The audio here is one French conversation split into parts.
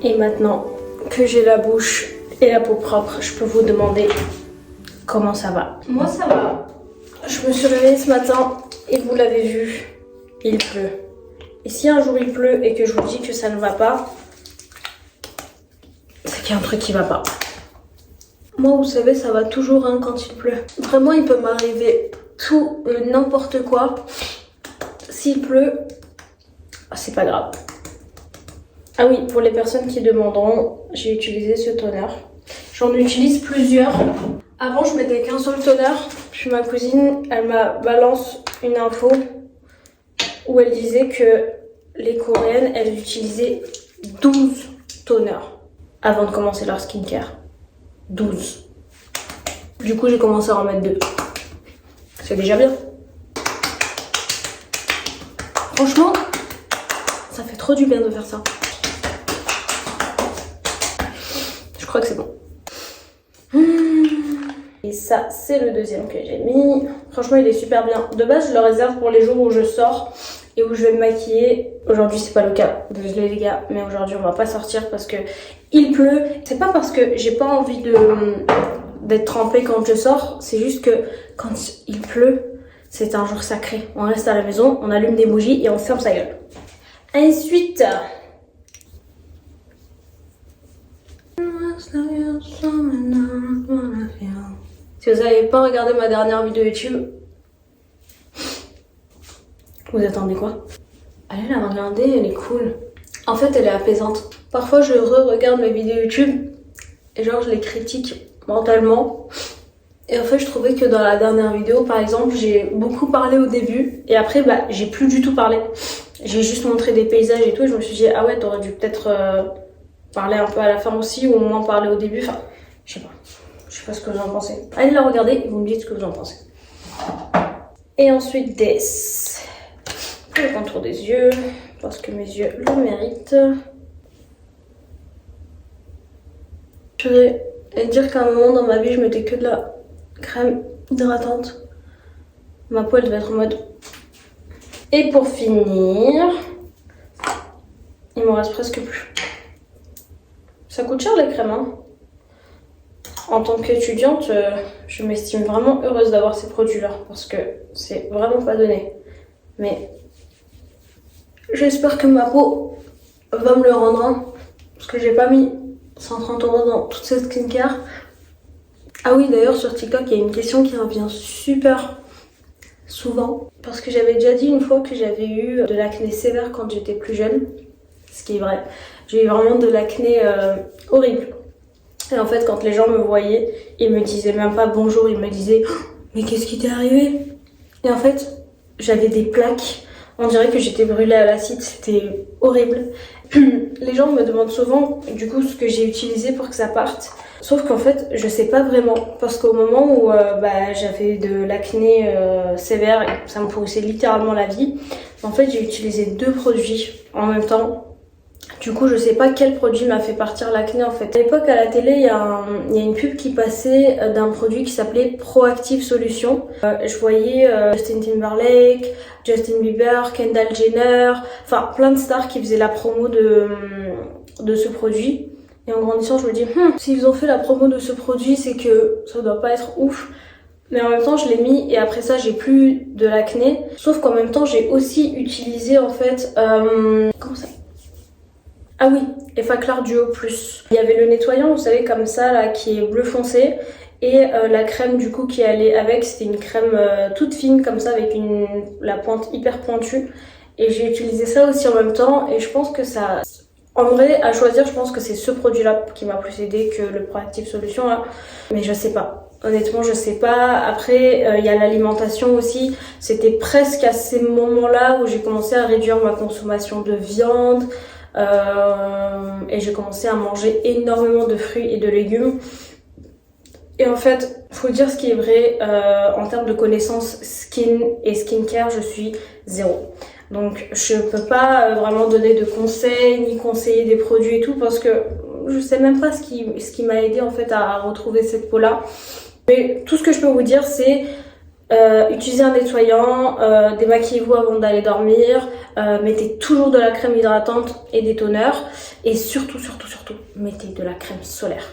Et maintenant que j'ai la bouche et la peau propre, je peux vous demander comment ça va. Moi ça va. Je me suis réveillée ce matin et vous l'avez vu, il pleut. Et si un jour il pleut et que je vous dis que ça ne va pas, c'est qu'il y a un truc qui va pas. Moi vous savez ça va toujours hein, quand il pleut. Vraiment il peut m'arriver tout n'importe quoi. S'il pleut, c'est pas grave. Ah oui, pour les personnes qui demanderont, j'ai utilisé ce toner. J'en utilise plusieurs. Avant, je mettais qu'un seul toner. Puis ma cousine, elle m'a balance une info où elle disait que les Coréennes, elles utilisaient 12 toners avant de commencer leur skincare. 12. Du coup, j'ai commencé à en mettre 2. C'est déjà bien. Franchement, ça fait trop du bien de faire ça. Je crois que c'est bon. Et ça, c'est le deuxième que j'ai mis. Franchement, il est super bien. De base, je le réserve pour les jours où je sors et où je vais me maquiller. Aujourd'hui, c'est pas le cas. Désolé les gars, mais aujourd'hui, on va pas sortir parce que il pleut. C'est pas parce que j'ai pas envie d'être trempée quand je sors. C'est juste que quand il pleut, c'est un jour sacré. On reste à la maison, on allume des bougies et on ferme sa gueule. Ensuite... Si vous n'avez pas regardé ma dernière vidéo YouTube, vous attendez quoi? Allez la regarder, elle est cool. En fait, elle est apaisante. Parfois, je re-regarde mes vidéos YouTube et genre je les critique mentalement. Et en fait, je trouvais que dans la dernière vidéo, par exemple, j'ai beaucoup parlé au début et après, bah, j'ai plus du tout parlé. J'ai juste montré des paysages et tout et je me suis dit, ah ouais, t'aurais dû peut-être parler un peu à la fin aussi ou au moins parler au début. Enfin, je sais pas. Je sais pas ce que vous en pensez. Allez la regarder et vous me dites ce que vous en pensez. Et ensuite, le contour des yeux, parce que mes yeux le méritent. Je voudrais dire qu'à un moment dans ma vie, je mettais que de la crème hydratante. Ma peau, elle devait être en mode. Et pour finir, il m'en reste presque plus. Ça coûte cher les crèmes, hein. En tant qu'étudiante, je m'estime vraiment heureuse d'avoir ces produits-là parce que c'est vraiment pas donné. Mais j'espère que ma peau va me le rendre, hein, parce que j'ai pas mis 130 € dans toute cette skincare. Ah oui, d'ailleurs sur TikTok, il y a une question qui revient super souvent parce que j'avais déjà dit une fois que j'avais eu de l'acné sévère quand j'étais plus jeune, ce qui est vrai. J'ai eu vraiment de l'acné horrible. Et en fait, quand les gens me voyaient, ils me disaient même pas bonjour, ils me disaient oh, mais qu'est-ce qui t'est arrivé? Et en fait, j'avais des plaques. On dirait que j'étais brûlée à l'acide, c'était horrible. Les gens me demandent souvent du coup ce que j'ai utilisé pour que ça parte. Sauf qu'en fait, je sais pas vraiment. Parce qu'au moment où j'avais de l'acné sévère, et ça me pourrissait littéralement la vie, en fait, j'ai utilisé 2 produits en même temps. Du coup, je sais pas quel produit m'a fait partir l'acné en fait. À l'époque, à la télé, il y a une pub qui passait d'un produit qui s'appelait Proactive Solution. Je voyais Justin Timberlake, Justin Bieber, Kendall Jenner, enfin plein de stars qui faisaient la promo de ce produit. Et en grandissant, je me dis, s'ils ont fait la promo de ce produit, c'est que ça doit pas être ouf. Mais en même temps, je l'ai mis et après ça, j'ai plus de l'acné. Sauf qu'en même temps, j'ai aussi utilisé en fait... comment ça? Ah oui, Effaclar Duo Plus. Il y avait le nettoyant, vous savez, comme ça, là, qui est bleu foncé. Et la crème, du coup, qui allait avec, c'était une crème toute fine, comme ça, avec la pointe hyper pointue. Et j'ai utilisé ça aussi en même temps. Et je pense que ça... En vrai, à choisir, je pense que c'est ce produit-là qui m'a plus aidé que le Proactive Solution là. Mais je sais pas. Honnêtement, je sais pas. Après, il y a l'alimentation aussi. C'était presque à ces moments-là où j'ai commencé à réduire ma consommation de viande. Et j'ai commencé à manger énormément de fruits et de légumes. Et en fait, faut dire ce qui est vrai, en termes de connaissances skin et skincare, je suis zéro. Donc je peux pas vraiment donner de conseils, ni conseiller des produits et tout, parce que je sais même pas ce qui m'a aidé en fait à retrouver cette peau-là. Mais tout ce que je peux vous dire, c'est utilisez un nettoyant, démaquillez-vous avant d'aller dormir, mettez toujours de la crème hydratante et des toners, et surtout, mettez de la crème solaire.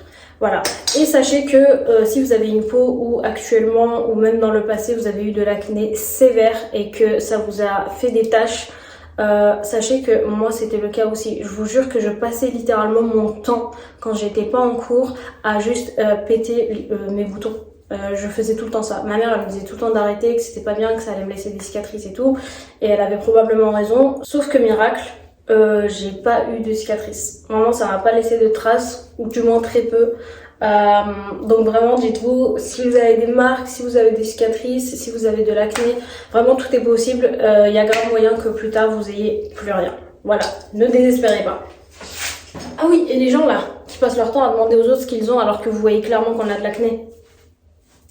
Voilà. Et sachez que si vous avez une peau où actuellement ou même dans le passé vous avez eu de l'acné sévère et que ça vous a fait des taches, sachez que moi c'était le cas aussi. Je vous jure que je passais littéralement mon temps quand j'étais pas en cours à juste péter mes boutons. Je faisais tout le temps ça. Ma mère elle me disait tout le temps d'arrêter, que c'était pas bien, que ça allait me laisser des cicatrices et tout. Et elle avait probablement raison. Sauf que miracle, j'ai pas eu de cicatrices. Vraiment, ça m'a pas laissé de traces, ou du moins très peu. Donc vraiment, dites-vous, si vous avez des marques, si vous avez des cicatrices, si vous avez de l'acné, vraiment tout est possible. Il y a grave moyen que plus tard vous ayez plus rien. Voilà, ne désespérez pas. Ah oui, et les gens là, qui passent leur temps à demander aux autres ce qu'ils ont alors que vous voyez clairement qu'on a de l'acné.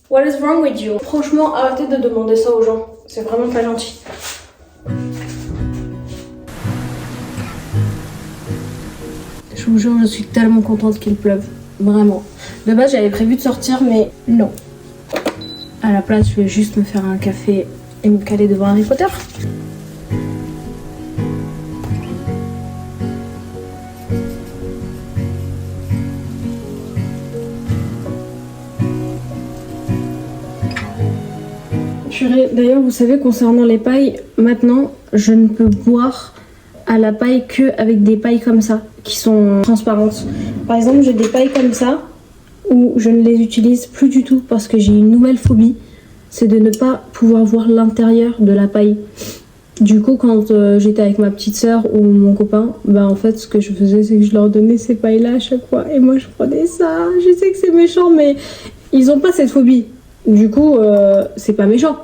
What is wrong with you? Franchement, arrêtez de demander ça aux gens. C'est vraiment pas gentil. Je vous jure, je suis tellement contente qu'il pleuve. Vraiment. De base, j'avais prévu de sortir, mais non. À la place, je vais juste me faire un café et me caler devant Harry Potter. Purée. D'ailleurs, vous savez, concernant les pailles, maintenant, je ne peux boire à la paille que avec des pailles comme ça, qui sont transparentes. Par exemple, j'ai des pailles comme ça, où je ne les utilise plus du tout parce que j'ai une nouvelle phobie, c'est de ne pas pouvoir voir l'intérieur de la paille. Du coup, quand j'étais avec ma petite sœur ou mon copain, bah en fait, ce que je faisais, c'est que je leur donnais ces pailles-là à chaque fois. Et moi, je prenais ça. Je sais que c'est méchant, mais ils ont pas cette phobie. Du coup, c'est pas méchant.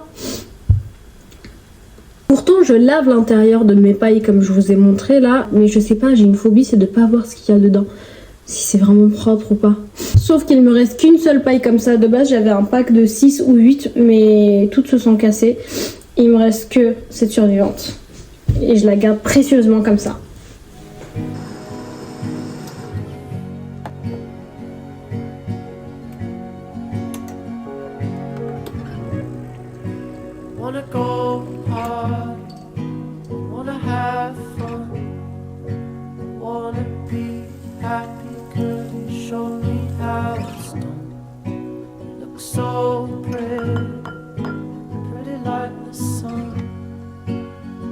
Pourtant, je lave l'intérieur de mes pailles comme je vous ai montré là, mais je sais pas, j'ai une phobie, c'est de pas voir ce qu'il y a dedans. Si c'est vraiment propre ou pas. Sauf qu'il me reste qu'une seule paille comme ça. De base, j'avais un pack de 6 ou 8, mais toutes se sont cassées. Il me reste que cette survivante. Et je la garde précieusement comme ça. Wanna go hard, wanna have fun, wanna be happy. Could you show me how it's done? You look so pretty like the sun.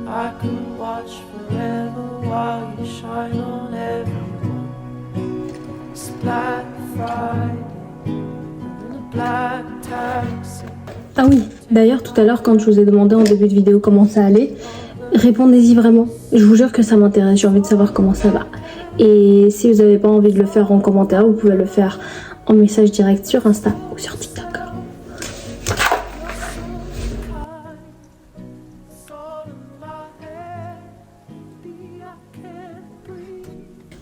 I could watch forever while you shine on everyone. It's Black Friday in a black taxi. Ah oui, d'ailleurs tout à l'heure quand je vous ai demandé en début de vidéo comment ça allait, répondez-y vraiment. Je vous jure que ça m'intéresse, j'ai envie de savoir comment ça va. Et si vous n'avez pas envie de le faire en commentaire, vous pouvez le faire en message direct sur Insta ou sur TikTok.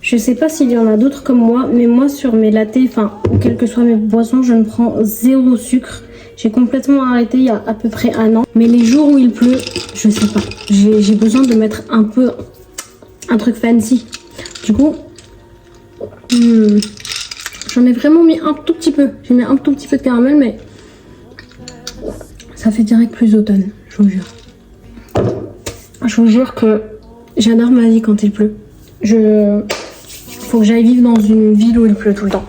Je sais pas s'il y en a d'autres comme moi, mais moi sur mes lattés, enfin, ou quelles que soient mes boissons, je ne prends zéro sucre. J'ai complètement arrêté il y a à peu près 1 an. Mais les jours où il pleut, je sais pas. J'ai besoin de mettre un peu un truc fancy. Du coup, j'en ai vraiment mis un tout petit peu. J'ai mis un tout petit peu de caramel, mais ça fait direct plus automne, je vous jure. Je vous jure que j'adore ma vie quand il pleut. Faut que j'aille vivre dans une ville où il pleut tout le temps.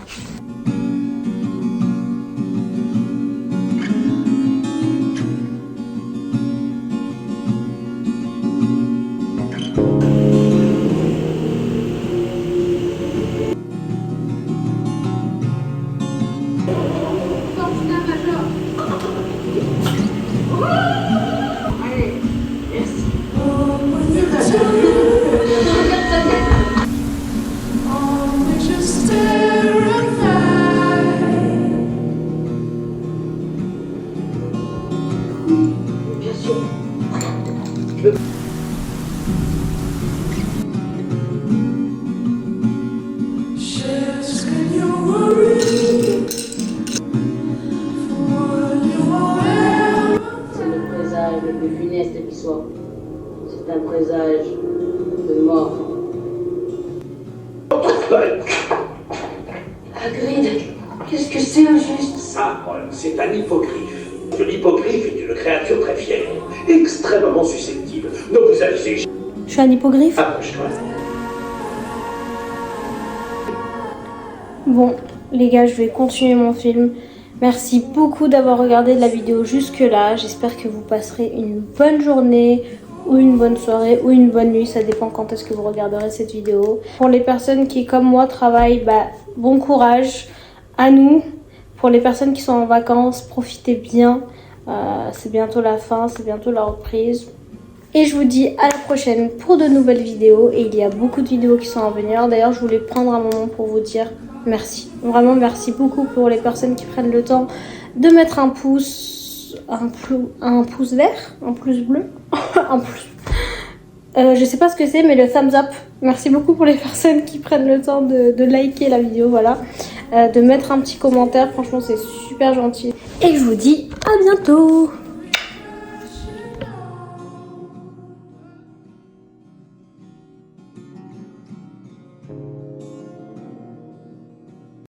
présage de mort. Hagrid, qu'est-ce que c'est au juste? Ah, c'est un hippogriffe. L'hippogriffe est une créature très fière, extrêmement susceptible. Ne vous avisez. Je suis un hippogriffe? Approche-toi. Bon, les gars, je vais continuer mon film. Merci beaucoup d'avoir regardé la vidéo jusque-là. J'espère que vous passerez une bonne journée ou une bonne soirée ou une bonne nuit. Ça dépend quand est-ce que vous regarderez cette vidéo. Pour les personnes qui, comme moi, travaillent, bon courage à nous. Pour les personnes qui sont en vacances, profitez bien. C'est bientôt la fin, c'est bientôt la reprise. Et je vous dis à la prochaine pour de nouvelles vidéos. Et il y a beaucoup de vidéos qui sont à venir. D'ailleurs, je voulais prendre un moment pour vous dire merci. Vraiment, merci beaucoup pour les personnes qui prennent le temps de mettre un pouce, un pouce vert, un pouce bleu, un pouce. Je sais pas ce que c'est, mais le thumbs up. Merci beaucoup pour les personnes qui prennent le temps de liker la vidéo, voilà. De mettre un petit commentaire, franchement, c'est super gentil. Et je vous dis à bientôt.